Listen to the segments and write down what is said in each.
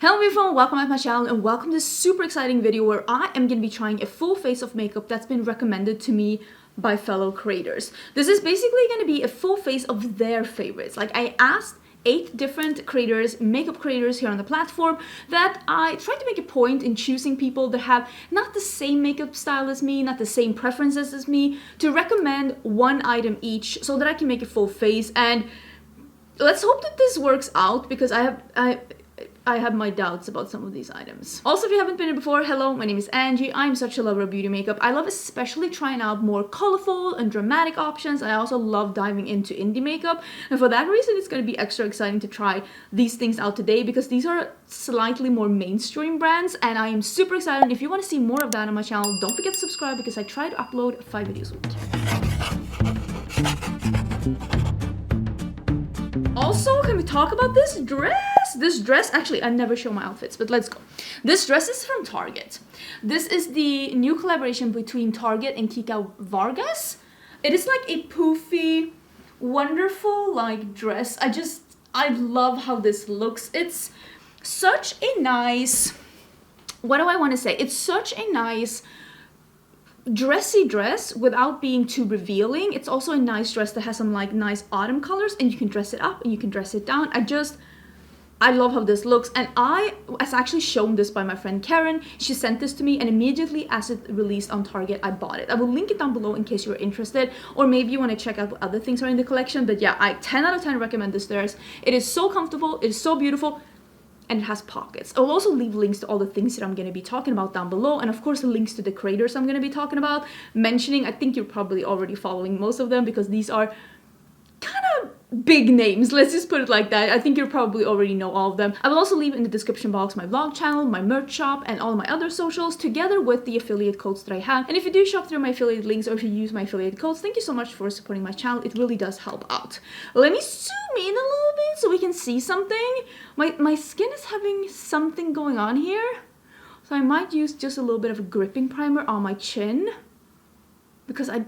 Hello everyone, welcome back to my channel and welcome to this super exciting video where I am going to be trying a full face of makeup that's been recommended to me by fellow creators. This is basically going to be a full face of their favorites. Like I asked 8 different creators, makeup creators here on the platform, that I tried to make a point in choosing people that have not the same makeup style as me, not the same preferences as me, to recommend one item each so that I can make a full face. And let's hope that this works out because I have my doubts about some of these items. Also, if you haven't been here before, hello, my name is Angie. I'm such a lover of beauty makeup. I love especially trying out more colorful and dramatic options. I also love diving into indie makeup. And for that reason, it's going to be extra exciting to try these things out today because these are slightly more mainstream brands and I am super excited. And if you want to see more of that on my channel, don't forget to subscribe because I try to upload 5 videos a week. Also, can we talk about this dress? This dress, actually, I never show my outfits, but let's go. This dress is from Target. This is the new collaboration between Target and Kika Vargas. It is like a poofy, wonderful like dress. I love how this looks. It's such a nice, what do I want to say? It's such a nice dressy dress without being too revealing. It's also a nice dress that has some like nice autumn colors and you can dress it up and you can dress it down. I love how this looks, and I was actually shown this by my friend Karen. She sent this to me and immediately as it released on Target, I bought it. I will link it down below in case you're interested, or maybe you want to check out what other things are in the collection. But yeah, I 10 out of 10 recommend this dress. It is so comfortable, it is so beautiful, and it has pockets. I'll also leave links to all the things that I'm going to be talking about down below, and of course the links to the creators I'm going to be talking about, mentioning. I think you're probably already following most of them because these are kind of big names, let's just put it like that. I think you probably already know all of them. I will also leave in the description box my vlog channel, my merch shop, and all my other socials together with the affiliate codes that I have. And if you do shop through my affiliate links or if you use my affiliate codes, thank you so much for supporting my channel. It really does help out. Let me zoom in a little bit so we can see something. My skin is having something going on here, so I might use just a little bit of a gripping primer on my chin because I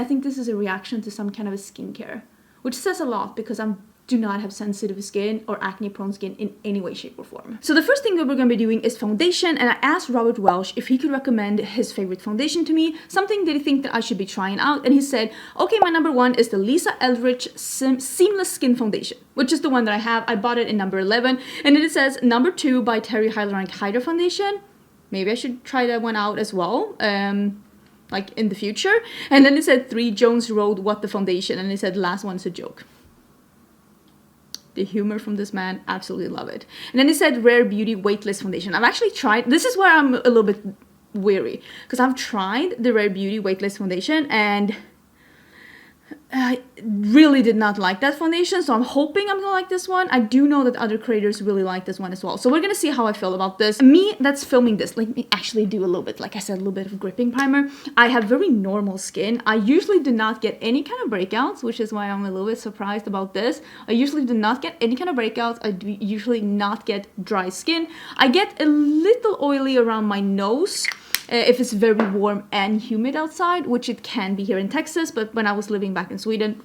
think this is a reaction to some kind of a skincare, which says a lot because I do not have sensitive skin or acne prone skin in any way, shape or form. So the first thing that we're going to be doing is foundation, and I asked Robert Welsh if he could recommend his favorite foundation to me, something that he thinks that I should be trying out, and he said, okay, my number 1 is the Lisa Eldridge Seamless Skin Foundation, which is the one that I have. I bought it in number 11, and then it says number 2 by Terry Hyaluronic Hydra Foundation. Maybe I should try that one out as well. Like in the future. And then it said 3 Jones Road What the Foundation, and it said last one's a joke. The humor from this man, absolutely love it. And then it said Rare Beauty Weightless Foundation. I've actually tried, this is where I'm a little bit weary because I've tried the Rare Beauty Weightless Foundation and I really did not like that foundation, so I'm hoping I'm gonna like this one. I do know that other creators really like this one as well, so we're gonna see how I feel about this. Me that's filming this, let me actually do a little bit, like I said, a little bit of gripping primer. I have very normal skin. I usually do not get any kind of breakouts, which is why I'm a little bit surprised about this. I usually do not get any kind of breakouts. I do usually not get dry skin. I get a little oily around my nose if it's very warm and humid outside, which it can be here in Texas, but when I was living back in Sweden,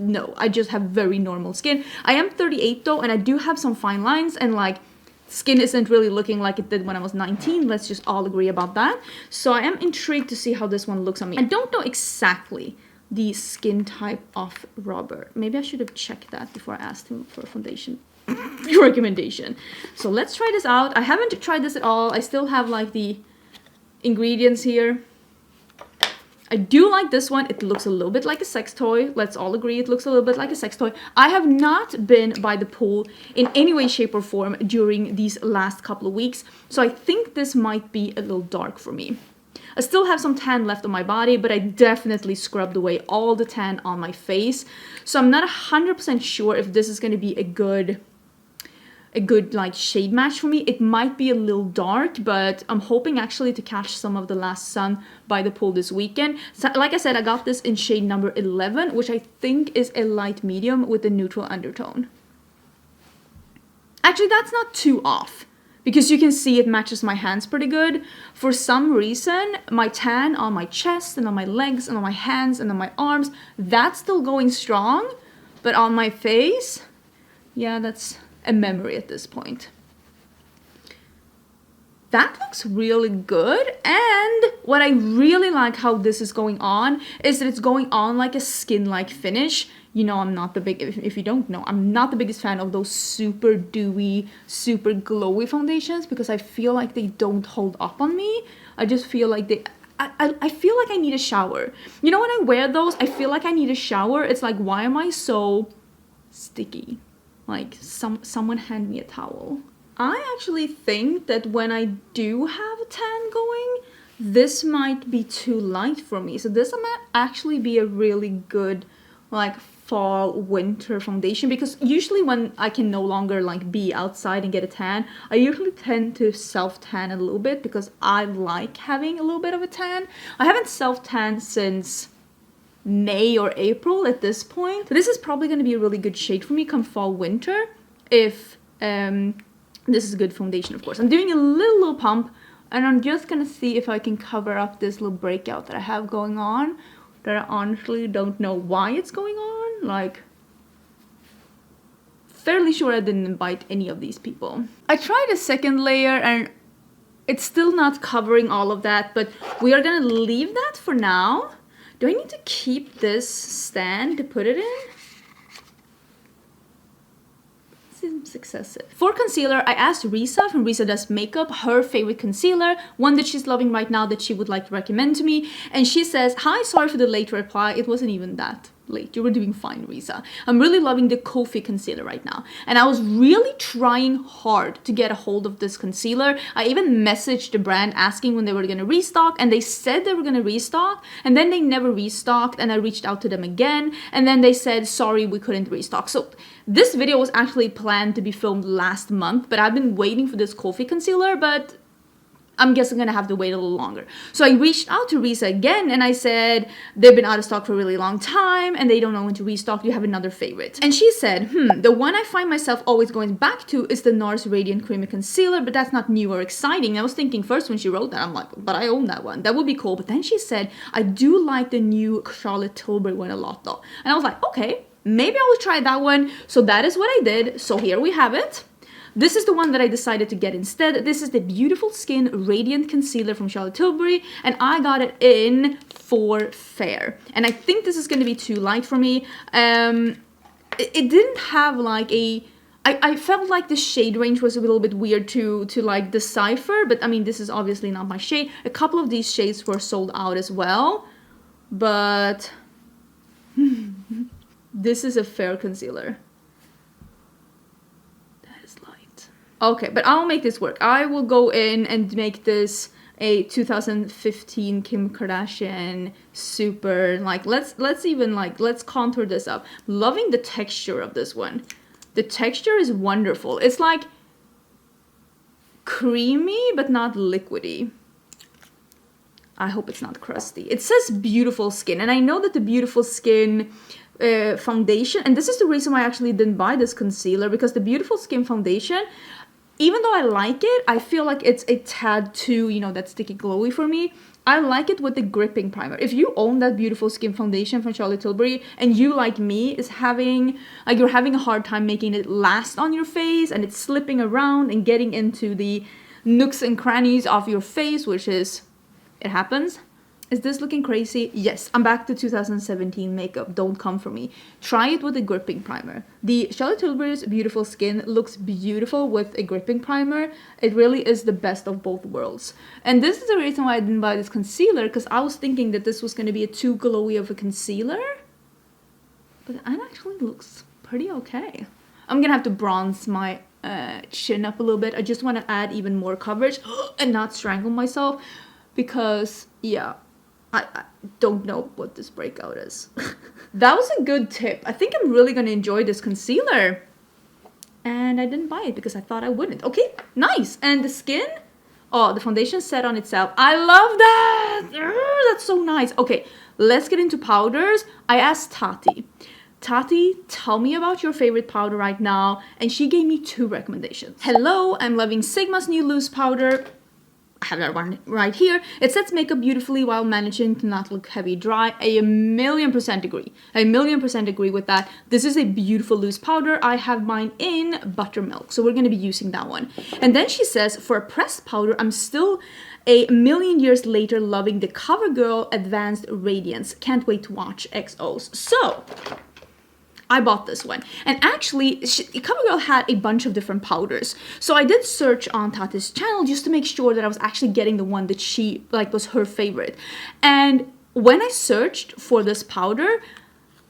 no, I just have very normal skin. I am 38 though, and I do have some fine lines, and like skin isn't really looking like it did when I was 19. Let's just all agree about that. So I am intrigued to see how this one looks on me. I don't know exactly the skin type of Robert. Maybe I should have checked that before I asked him for a foundation recommendation. So let's try this out. I haven't tried this at all. I still have like the ingredients here. I do like this one. It looks a little bit like a sex toy. Let's all agree it looks a little bit like a sex toy. I have not been by the pool in any way, shape or form during these last couple of weeks, so I think this might be a little dark for me. I still have some tan left on my body, but I definitely scrubbed away all the tan on my face, so I'm not 100% sure if this is going to be a good like shade match for me. It might be a little dark, but I'm hoping actually to catch some of the last sun by the pool this weekend. So, like I said, I got this in shade number 11, which I think is a light medium with a neutral undertone. Actually, that's not too off because you can see it matches my hands pretty good. For some reason, my tan on my chest and on my legs and on my hands and on my arms, that's still going strong, but on my face, yeah, that's a memory at this point. That looks really good, and what I really like how this is going on is that it's going on like a skin-like finish. You know, I'm not the big, if you don't know, I'm not the biggest fan of those super dewy, super glowy foundations because I feel like they don't hold up on me. I just feel like I feel like I need a shower. You know, when I wear those, I feel like I need a shower. It's like, why am I so sticky? Like, someone hand me a towel. I actually think that when I do have a tan going, this might be too light for me. So this might actually be a really good, like, fall winter foundation, because usually when I can no longer like be outside and get a tan, I usually tend to self-tan a little bit because I like having a little bit of a tan. I haven't self-tanned since May or April at this point. This is probably going to be a really good shade for me come fall winter if this is a good foundation, of course. I'm doing a little pump, and I'm just gonna see if I can cover up this little breakout that I have going on, that I honestly don't know why it's going on. Like, fairly sure I didn't invite any of these people. I tried a second layer, and it's still not covering all of that, but we are gonna leave that for now. Do I need to keep this stand to put it in? Seems excessive. For concealer, I asked Risa from Risa Does Makeup her favorite concealer, one that she's loving right now that she would like to recommend to me, and she says, "Hi, sorry for the late reply. It wasn't even that late. You were doing fine, Risa. I'm really loving the Kofi concealer right now." And I was really trying hard to get a hold of this concealer. I even messaged the brand asking when they were going to restock, and they said they were going to restock, and then they never restocked, and I reached out to them again, and then they said, "Sorry, we couldn't restock." So this video was actually planned to be filmed last month, but I've been waiting for this Kofi concealer, but I'm guessing I'm gonna have to wait a little longer. So I reached out to Risa again and I said, they've been out of stock for a really long time and they don't know when to restock. Do you have another favorite? And she said, the one I find myself always going back to is the NARS Radiant Creamy Concealer, but that's not new or exciting. I was thinking first when she wrote that, I'm like, but I own that one. That would be cool. But then she said, I do like the new Charlotte Tilbury one a lot though. And I was like, okay, maybe I will try that one. So that is what I did. So here we have it. This is the one that I decided to get instead. This is the Beautiful Skin Radiant Concealer from Charlotte Tilbury, and I got it in for fair. And I think this is going to be too light for me. It didn't have like a... I felt like the shade range was a little bit weird to like decipher, but I mean, this is obviously not my shade. A couple of these shades were sold out as well, but this is a fair concealer. Okay, but I'll make this work. I will go in and make this a 2015 Kim Kardashian super, like, let's contour this up. Loving the texture of this one. The texture is wonderful. It's like creamy, but not liquidy. I hope it's not crusty. It says Beautiful Skin, and I know that the Beautiful Skin foundation, and this is the reason why I actually didn't buy this concealer, because the Beautiful Skin foundation, even though I like it, I feel like it's a tad too, you know, that sticky glowy for me. I like it with the gripping primer. If you own that Beautiful Skin foundation from Charlotte Tilbury and you, like me, is having, like, you're having a hard time making it last on your face and it's slipping around and getting into the nooks and crannies of your face, which is, it happens. Is this looking crazy? Yes, I'm back to 2017 makeup. Don't come for me. Try it with a gripping primer. The Charlotte Tilbury's Beautiful Skin looks beautiful with a gripping primer. It really is the best of both worlds. And this is the reason why I didn't buy this concealer, because I was thinking that this was going to be a too glowy of a concealer. But it actually looks pretty okay. I'm going to have to bronze my chin up a little bit. I just want to add even more coverage and not strangle myself, because, yeah, I don't know what this breakout is. That was a good tip. I think I'm really going to enjoy this concealer. And I didn't buy it because I thought I wouldn't. Okay, nice. And the skin? Oh, the foundation set on itself. I love that. That's so nice. Okay, let's get into powders. I asked Tati. Tati, tell me about your favorite powder right now. And she gave me 2 recommendations. Hello, I'm loving Sigma's new loose powder. I have that one right here. It sets makeup beautifully while managing to not look heavy dry. I a million percent agree. I a million percent agree with that. This is a beautiful loose powder. I have mine in buttermilk, so we're going to be using that one. And then she says, for a pressed powder, I'm still a million years later loving the CoverGirl Advanced Radiance. Can't wait to watch XOs. So I bought this one, and actually CoverGirl had a bunch of different powders, so I did search on Tati's channel just to make sure that I was actually getting the one that she like was her favorite. And when I searched for this powder,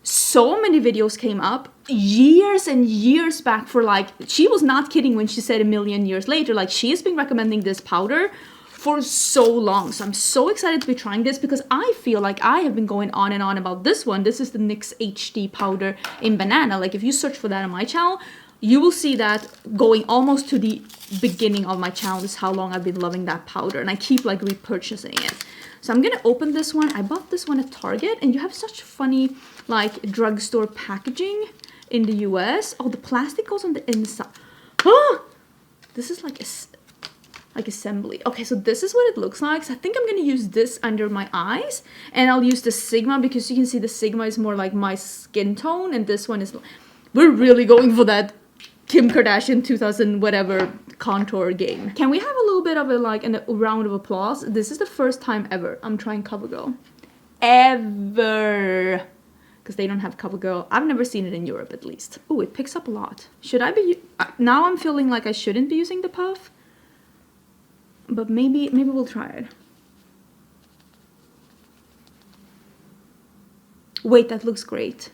so many videos came up years and years back for like, she was not kidding when she said a million years later. Like, she has been recommending this powder for so long. So I'm so excited to be trying this because I feel like I have been going on and on about this one. This is the NYX HD powder in banana. Like, if you search for that on my channel, you will see that going almost to the beginning of my channel. This is how long I've been loving that powder, and I keep like repurchasing it. So I'm gonna open this one. I bought this one at Target, and you have such funny like drugstore packaging in the US. Oh, the plastic goes on the inside. Oh, this is like assembly. Okay, so this is what it looks like. So I think I'm gonna use this under my eyes, and I'll use the Sigma because you can see the Sigma is more like my skin tone, and this one is, we're really going for that Kim Kardashian 2000 whatever contour game. Can we have a little bit of a round of applause? This is the first time ever I'm trying CoverGirl. Ever. Because they don't have CoverGirl. I've never seen it in Europe, at least. Oh, it picks up a lot. Should I be... now I'm feeling like I shouldn't be using the puff. But maybe we'll try it. Wait, that looks great.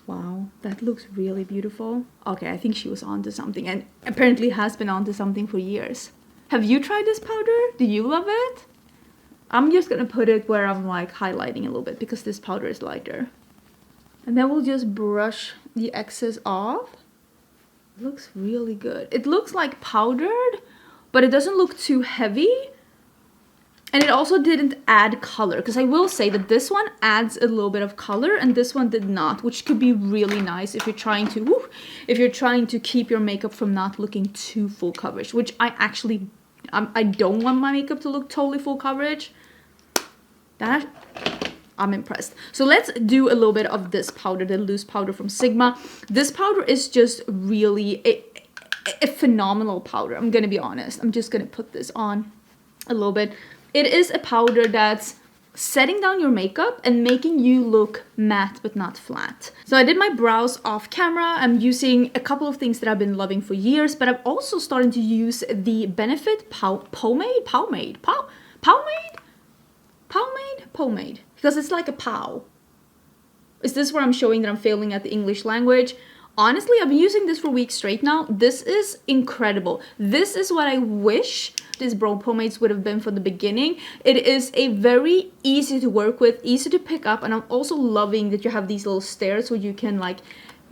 Wow, that looks really beautiful. Okay, I think she was onto something, and apparently has been onto something for years. Have you tried this powder? Do you love it? I'm just gonna put it where I'm like highlighting a little bit because this powder is lighter. And then we'll just brush the excess off. It looks really good. It looks like powdered, but it doesn't look too heavy. And it also didn't add color, because I will say that this one adds a little bit of color and this one did not, which could be really nice if you're trying to keep your makeup from not looking too full coverage, which I don't want my makeup to look totally full coverage. That I'm impressed. So let's do a little bit of this powder, the loose powder from Sigma. This powder is just really a phenomenal powder. I'm gonna be honest. I'm just gonna put this on a little bit. It is a powder that's setting down your makeup and making you look matte but not flat. So I did my brows off camera. I'm using a couple of things that I've been loving for years, but I'm also starting to use the Benefit pomade, because it's like a pow. Is this where I'm showing that I'm failing at the English language? Honestly, I've been using this for weeks straight now. This is incredible. This is what I wish these brow pomades would have been from the beginning. It is a very easy to work with, easy to pick up, and I'm also loving that you have these little stairs where you can like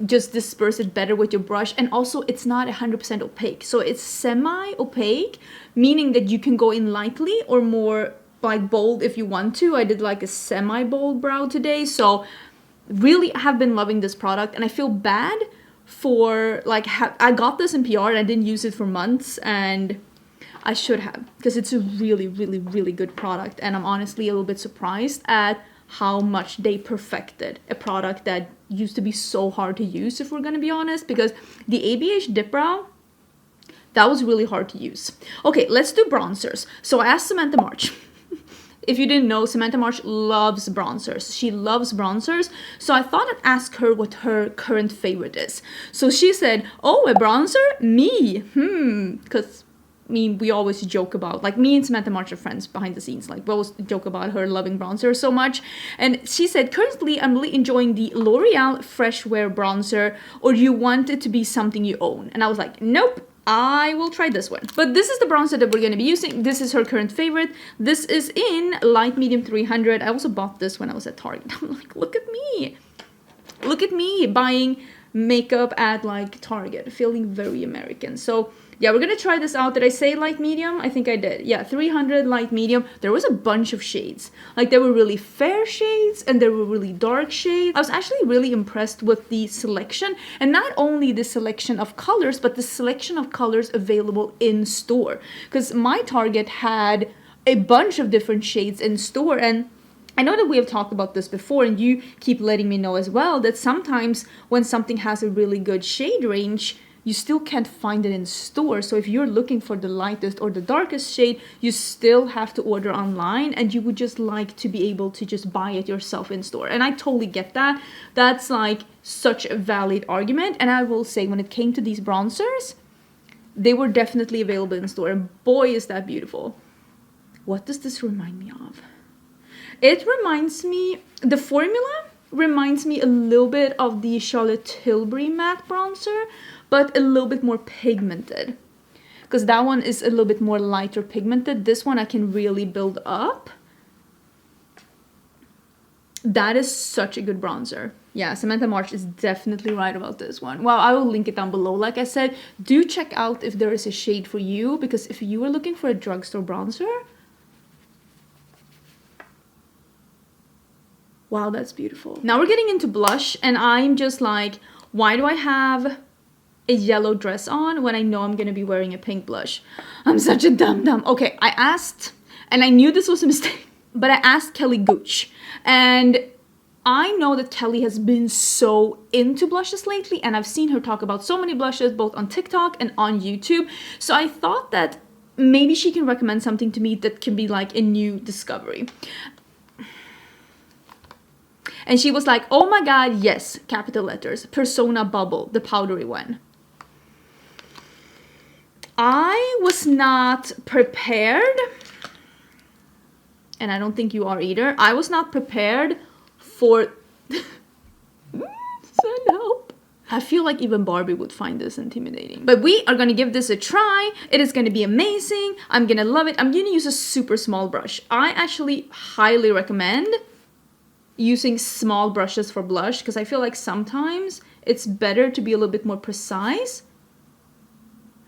just disperse it better with your brush, and also it's not 100% opaque. So it's semi-opaque, meaning that you can go in lightly or more like bold if you want to. I did like a semi-bold brow today, so really have been loving this product, and I feel bad for like I got this in PR and I didn't use it for months, and I should have, because it's a really good product, and I'm honestly a little bit surprised at how much they perfected a product that used to be so hard to use, if we're gonna be honest, because the ABH Dip Brow, that was really hard to use. Okay, let's do bronzers. So I asked Samantha March. If you didn't know, Samantha March loves bronzers. She loves bronzers. So I thought I'd ask her what her current favorite is. So she said, oh, a bronzer? Me. Because we always joke about, like, me and Samantha March are friends behind the scenes. Like, we always joke about her loving bronzer so much. And she said, currently, I'm really enjoying the L'Oreal Fresh Wear Bronzer, or do you want it to be something you own? And I was like, nope. I will try this one. But this is the bronzer that we're going to be using. This is her current favorite. This is in light medium 300. I also bought this when I was at Target. I'm like, look at me. Look at me buying makeup at like Target, feeling very American. So Yeah, we're gonna try this out. Did I say light medium? I think I did. Yeah, 300 light medium. There was a bunch of shades. Like there were really fair shades and there were really dark shades. I was actually really impressed with the selection, and not only the selection of colors, but the selection of colors available in store. Because my Target had a bunch of different shades in store, and I know that we have talked about this before, and you keep letting me know as well that sometimes when something has a really good shade range, you still can't find it in store. So if you're looking for the lightest or the darkest shade, you still have to order online, and you would just like to be able to just buy it yourself in store. And I totally get that. That's like such a valid argument. And I will say, when it came to these bronzers, they were definitely available in store, and boy is that beautiful. What does this remind me of? It reminds me, the formula reminds me a little bit of the Charlotte Tilbury matte bronzer, but a little bit more pigmented. Because that one is a little bit more lighter pigmented. This one I can really build up. That is such a good bronzer. Yeah, Samantha March is definitely right about this one. Well, I will link it down below. Like I said, do check out if there is a shade for you, because if you are looking for a drugstore bronzer, wow, that's beautiful. Now we're getting into blush, and I'm just like, why do I have a yellow dress on when I know I'm gonna be wearing a pink blush? I'm such a dum-dum. Okay, I asked, and I knew this was a mistake, but I asked Kelly Gooch, and I know that Kelly has been so into blushes lately, and I've seen her talk about so many blushes both on TikTok and on YouTube, so I thought that maybe she can recommend something to me that can be like a new discovery. And she was like, oh my god, yes, capital letters, Persona Bubble, the powdery one. I was not prepared, and I don't think you are either. I was not prepared for... Send help. I feel like even Barbie would find this intimidating. But we are gonna give this a try. It is gonna be amazing. I'm gonna love it. I'm gonna use a super small brush. I actually highly recommend using small brushes for blush, because I feel like sometimes it's better to be a little bit more precise.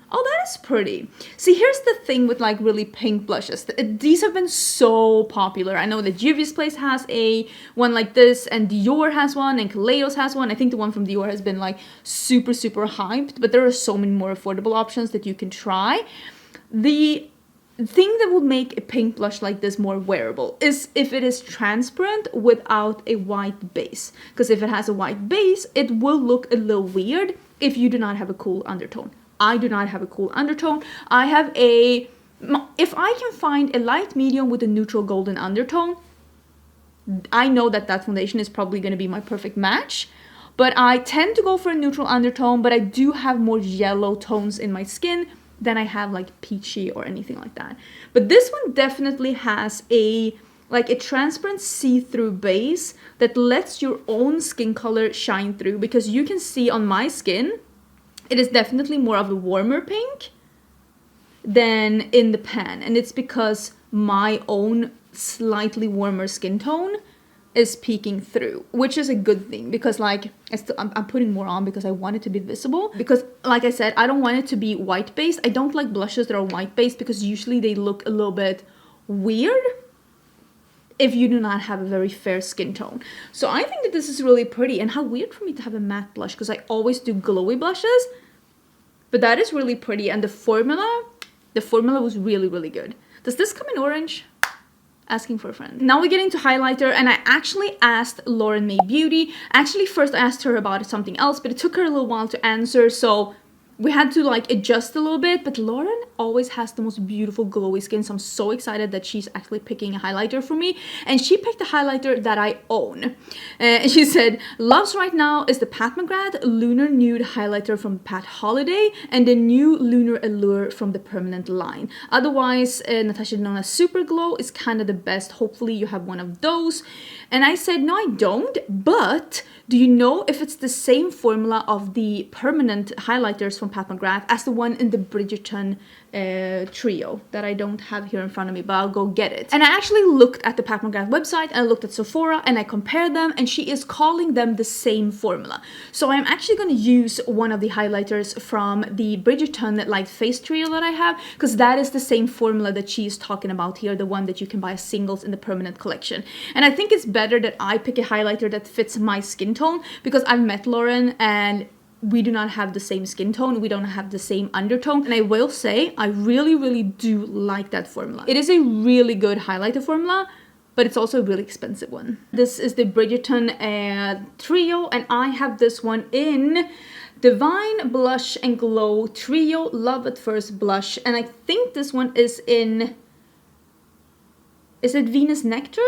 Oh, that is pretty. See, here's the thing with like really pink blushes. These have been so popular. I know that Juvia's Place has a one like this, and Dior has one, and Kaleidos has one. I think the one from Dior has been like super, super hyped, but there are so many more affordable options that you can try. The thing that would make a pink blush like this more wearable is if it is transparent without a white base. Because if it has a white base, it will look a little weird if you do not have a cool undertone. I do not have a cool undertone. I have a... If I can find a light medium with a neutral golden undertone, I know that that foundation is probably going to be my perfect match. But I tend to go for a neutral undertone, but I do have more yellow tones in my skin than I have like peachy or anything like that. But this one definitely has a transparent see-through base that lets your own skin color shine through, because you can see on my skin, it is definitely more of a warmer pink than in the pan. And it's because my own slightly warmer skin tone is peeking through, which is a good thing, because like I'm putting more on because I want it to be visible, because like I said, I don't want it to be white based. I don't like blushes that are white based because usually they look a little bit weird if you do not have a very fair skin tone. So I think that this is really pretty, and how weird for me to have a matte blush because I always do glowy blushes, but that is really pretty. And the formula was really, really good. Does this come in orange? Asking for a friend. Now we get into highlighter, and I actually asked Nomad Beauty. Actually, first I asked her about something else, but it took her a little while to answer, so we had to like adjust a little bit. But Lauren always has the most beautiful glowy skin, so I'm so excited that she's actually picking a highlighter for me. And she picked a highlighter that I own. And she said, loves right now is the Pat McGrath Lunar Nude highlighter from Pat Holiday and the new Lunar Allure from the Permanent line. Otherwise, Natasha Denona Super Glow is kind of the best. Hopefully you have one of those. And I said, no, I don't, but do you know if it's the same formula of the permanent highlighters from from Pat McGrath as the one in the Bridgerton trio that I don't have here in front of me, but I'll go get it. And I actually looked at the Pat McGrath website, and I looked at Sephora, and I compared them, and she is calling them the same formula. So I'm actually going to use one of the highlighters from the Bridgerton Light Face trio that I have, because that is the same formula that she is talking about here, the one that you can buy as singles in the permanent collection. And I think it's better that I pick a highlighter that fits my skin tone, because I've met Lauren and we do not have the same skin tone, we don't have the same undertone, and I will say I really do like that formula. It is a really good highlighter formula, but it's also a really expensive one. This is the Bridgerton trio, and I have this one in Divine Blush and Glow Trio Love at First Blush, and I think this one is in, is it Venus Nectar?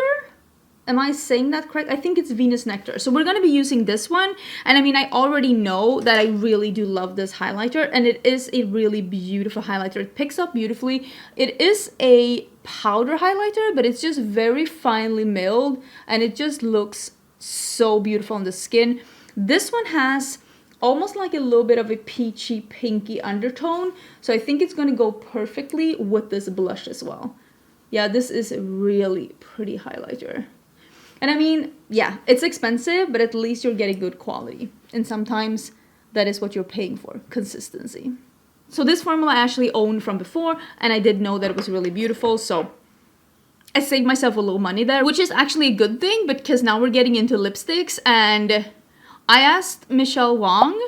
Am I saying that correct? I think it's Venus Nectar. So we're going to be using this one. And I mean, I already know that I really do love this highlighter. And it is a really beautiful highlighter. It picks up beautifully. It is a powder highlighter, but it's just very finely milled. And it just looks so beautiful on the skin. This one has almost like a little bit of a peachy pinky undertone. So I think it's going to go perfectly with this blush as well. Yeah, this is a really pretty highlighter. And I mean, yeah, it's expensive, but at least you're getting good quality. And sometimes that is what you're paying for, consistency. So this formula I actually owned from before, and I did know that it was really beautiful. So I saved myself a little money there, which is actually a good thing, because now we're getting into lipsticks. And I asked Michelle Wong,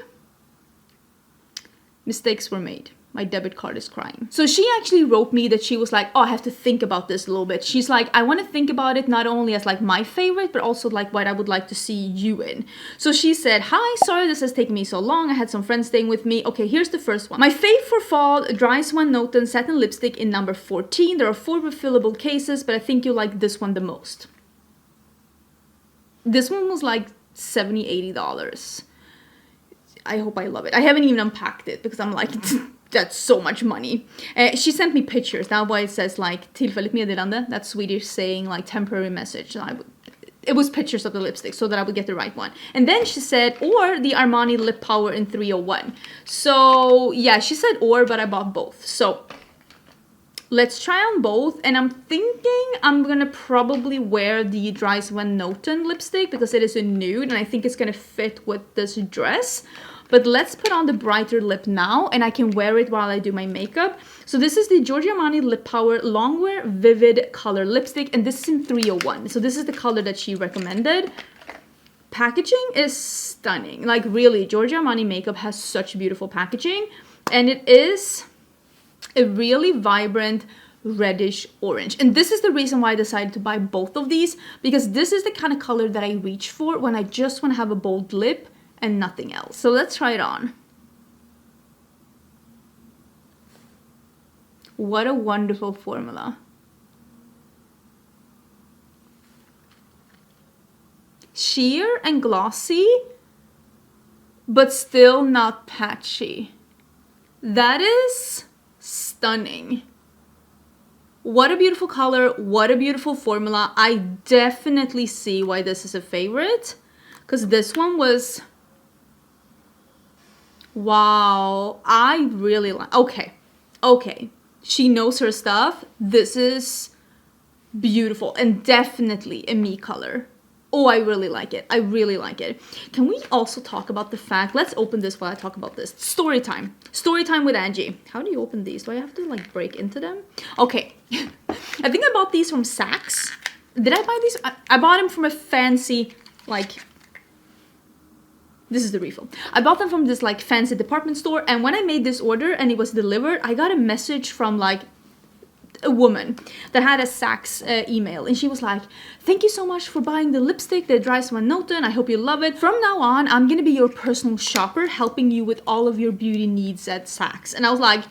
mistakes were made. My debit card is crying. So she actually wrote me that she was like, oh, I have to think about this a little bit. She's like, I want to think about it not only as like my favorite, but also like what I would like to see you in. So she said, hi, sorry this has taken me so long. I had some friends staying with me. Okay, here's the first one. My fave for fall, Dry Swan Noten Satin Lipstick in number 14. There are 4 refillable cases, but I think you like this one the most. This one was like $70, $80. I hope I love it. I haven't even unpacked it because I'm like, that's so much money. She sent me pictures. That's why it says like tillfälligt meddelande. That's Swedish saying like temporary message. It was pictures of the lipstick so that I would get the right one. And then she said, or the Armani Lip Power in 301. So yeah, she said or, but I bought both. So let's try on both. And I'm thinking I'm gonna probably wear the Dry Swan Noten lipstick because it is a nude and I think it's gonna fit with this dress. But let's put on the brighter lip now, and I can wear it while I do my makeup. So this is the Giorgio Armani Lip Power Longwear Vivid Color Lipstick, and this is in 301. So this is the color that she recommended. Packaging is stunning. Like really, Giorgio Armani makeup has such beautiful packaging. And it is a really vibrant reddish orange. And this is the reason why I decided to buy both of these, because this is the kind of color that I reach for when I just want to have a bold lip and nothing else. So let's try it on. What a wonderful formula. Sheer and glossy, but still not patchy. That is stunning. What a beautiful color, what a beautiful formula. I definitely see why this is a favorite, because this one was, wow, I really like, okay, she knows her stuff. This is beautiful and definitely a me color. Oh, I really like it. I really like it. Can we also talk about the fact, let's open this while I talk about this. Story time. Story time with Angie. How do you open these? Do I have to like break into them? Okay. I think I bought these from Saks. Did I buy these? I bought them from a fancy, like, this is the refill. I bought them from this like fancy department store. And when I made this order and it was delivered, I got a message from like a woman that had a Saks email, and she was like, thank you so much for buying the lipstick, the Dry Swan Noten. I hope you love it. From now on, I'm gonna be your personal shopper, helping you with all of your beauty needs at Saks. And I was like,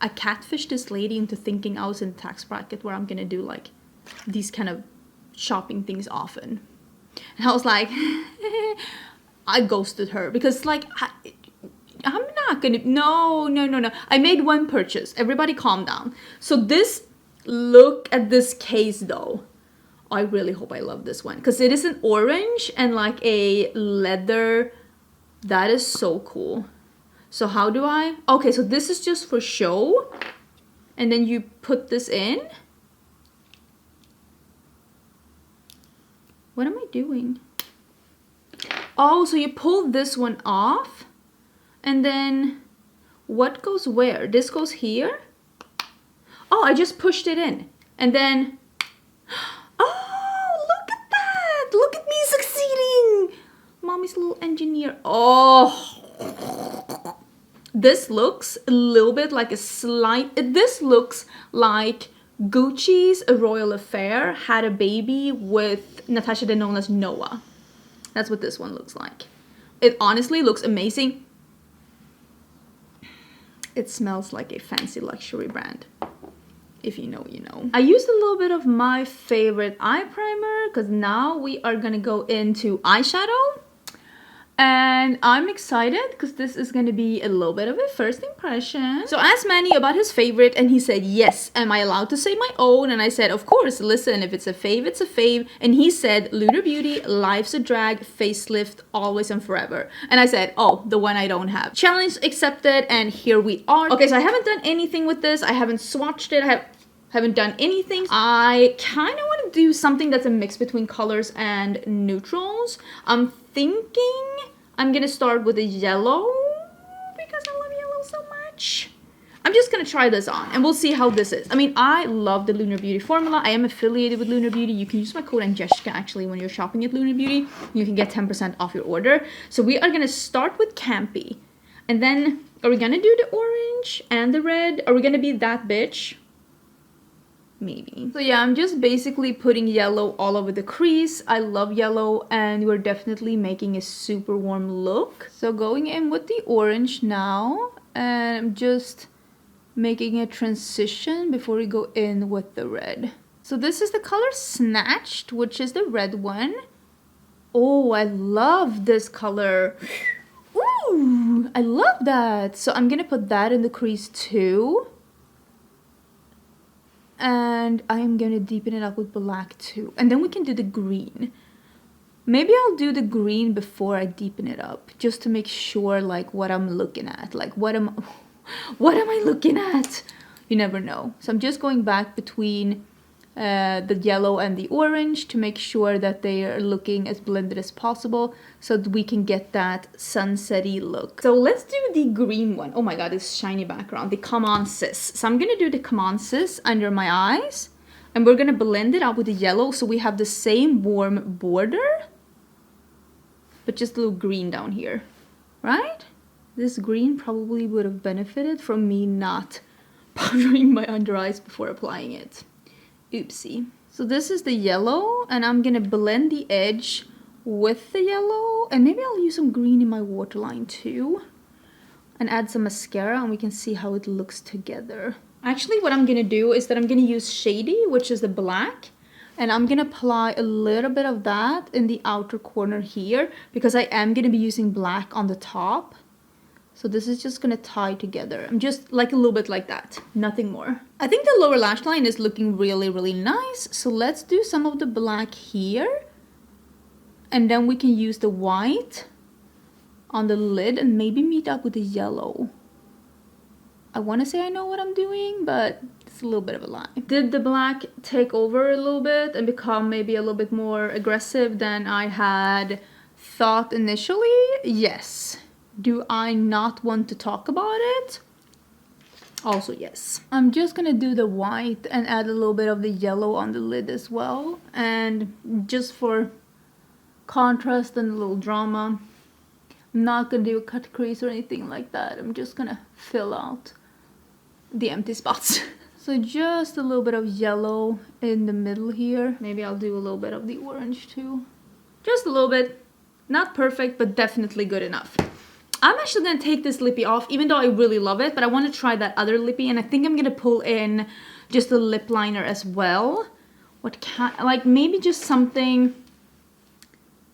I catfished this lady into thinking I was in a tax bracket where I'm gonna do like these kind of shopping things often. And I was like, I ghosted her because like, I'm not gonna, no. I made one purchase. Everybody calm down. So this, look at this case though. I really hope I love this one because it is an orange and like a leather. That is so cool. So how do I? Okay, so this is just for show. And then you put this in. What am I doing? Oh, so you pull this one off. And then what goes where? This goes here. Oh, I just pushed it in. And then, oh, look at that. Look at me succeeding. Mommy's little engineer. Oh, this looks a little bit like this looks like Gucci's A Royal Affair had a baby with Natasha Denona's Noah. That's what this one looks like. It honestly looks amazing. It smells like a fancy luxury brand. If you know, you know. I used a little bit of my favorite eye primer because now we are gonna go into eyeshadow. And I'm excited because this is going to be a little bit of a first impression. So I asked Manny about his favorite and he said, yes, am I allowed to say my own? And I said, of course, listen, if it's a fave, it's a fave. And he said, Lunar Beauty, Life's a Drag, Facelift, Always and Forever. And I said, oh, the one I don't have. Challenge accepted, and here we are. Okay, so I haven't done anything with this. I haven't swatched it. I haven't done anything. I kind of want to do something that's a mix between colors and neutrals. I'm thinking I'm gonna start with a yellow because I love yellow so much. I'm just gonna try this on and we'll see how this is. I mean, I love the Lunar Beauty formula. I am affiliated with Lunar Beauty. You can use my code Angelica actually when you're shopping at Lunar Beauty. You can get 10% off your order. So we are gonna start with Campy. And then, are we gonna do the orange and the red? Are we gonna be that bitch? Maybe. So yeah, I'm just basically putting yellow all over the crease. I love yellow and we're definitely making a super warm look. So going in with the orange now, and I'm just making a transition before we go in with the red. So this is the color Snatched, which is the red one. Oh, I love this color. Ooh, I love that. So I'm gonna put that in the crease too. And I am going to deepen it up with black too. And then we can do the green. Maybe I'll do the green before I deepen it up. Just to make sure like what I'm looking at. Like what am I looking at? You never know. So I'm just going back between the yellow and the orange to make sure that they are looking as blended as possible so that we can get that sunsetty look. So let's do the green one. Oh my god, this shiny background. The Come On Sis. So I'm gonna do the Come On Sis under my eyes and we're gonna blend it out with the yellow so we have the same warm border but just a little green down here, right? This green probably would have benefited from me not powdering my under eyes before applying it. Oopsie. So this is the yellow and I'm gonna blend the edge with the yellow and maybe I'll use some green in my waterline too and add some mascara and we can see how it looks together. Actually what I'm gonna do is that I'm gonna use Shady, which is the black, and I'm gonna apply a little bit of that in the outer corner here because I am gonna be using black on the top. So this is just gonna tie together. I'm just like a little bit like that, nothing more. I think the lower lash line is looking really, really nice. So let's do some of the black here. And then we can use the white on the lid and maybe meet up with the yellow. I wanna say I know what I'm doing, but it's a little bit of a lie. Did the black take over a little bit and become maybe a little bit more aggressive than I had thought initially? Yes. Do I not want to talk about it? Also, yes. I'm just gonna do the white and add a little bit of the yellow on the lid as well. And just for contrast and a little drama, I'm not gonna do a cut crease or anything like that. I'm just gonna fill out the empty spots. So just a little bit of yellow in the middle here. Maybe I'll do a little bit of the orange too. Just a little bit. Not perfect, but definitely good enough. I'm actually gonna take this lippy off, even though I really love it, but I want to try that other lippy, and I think I'm gonna pull in just a lip liner as well. What kind, like maybe just something,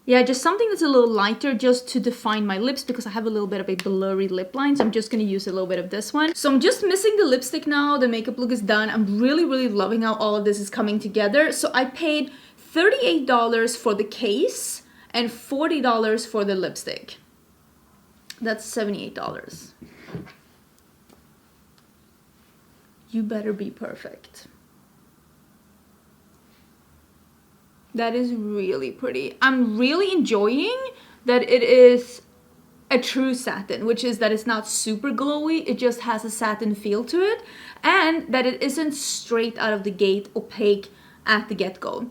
yeah, just something that's a little lighter just to define my lips because I have a little bit of a blurry lip line, so I'm just gonna use a little bit of this one. So I'm just missing the lipstick now, the makeup look is done. I'm really, really loving how all of this is coming together. So I paid $38 for the case and $40 for the lipstick. That's $78. You better be perfect. That is really pretty. I'm really enjoying that it is a true satin, which is that it's not super glowy, it just has a satin feel to it, and that it isn't straight out of the gate opaque at the get-go.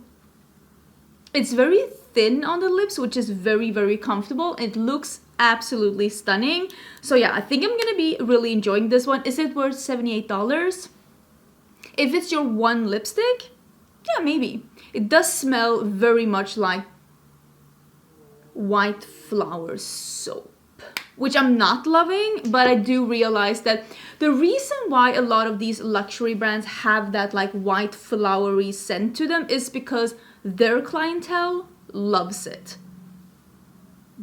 It's very thin on the lips, which is very, very comfortable. It looks absolutely stunning. So yeah, I think I'm gonna be really enjoying this one. Is it worth $78? If it's your one lipstick, yeah, maybe. It does smell very much like white flower soap, which I'm not loving, but I do realize that the reason why a lot of these luxury brands have that like white flowery scent to them is because their clientele loves it.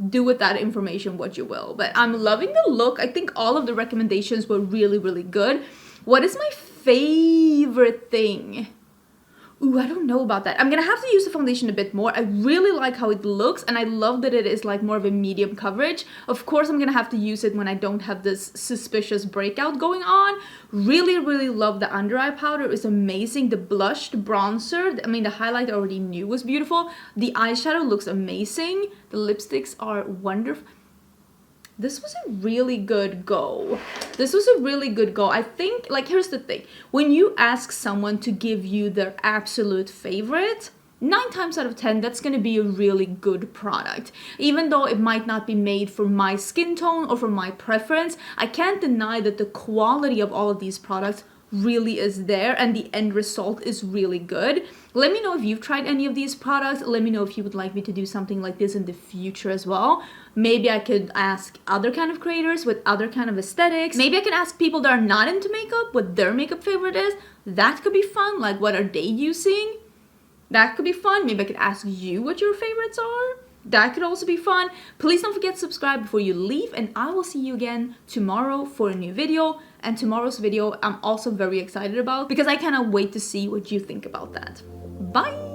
Do with that information what you will, but I'm loving the look. I think all of the recommendations were really, really good. What is my favorite thing? Ooh, I don't know about that. I'm gonna have to use the foundation a bit more. I really like how it looks, and I love that it is like more of a medium coverage. Of course, I'm gonna have to use it when I don't have this suspicious breakout going on. Really, really love the under eye powder. It's amazing. The blush, the bronzer, I mean, the highlight I already knew was beautiful. The eyeshadow looks amazing. The lipsticks are wonderful. This was a really good go. This was a really good go. I think, like, here's the thing. When you ask someone to give you their absolute favorite, 9 times out of 10, that's gonna be a really good product. Even though it might not be made for my skin tone or for my preference, I can't deny that the quality of all of these products really is there and the end result is really good. Let me know if you've tried any of these products. Let me know if you would like me to do something like this in the future as well. Maybe I could ask other kind of creators with other kind of aesthetics. Maybe I can ask people that are not into makeup what their makeup favorite is. That could be fun. Like, what are they using? That could be fun. Maybe I could ask you what your favorites are. That could also be fun. Please don't forget to subscribe before you leave, and I will see you again tomorrow for a new video. And tomorrow's video I'm also very excited about because I cannot wait to see what you think about that. Bye!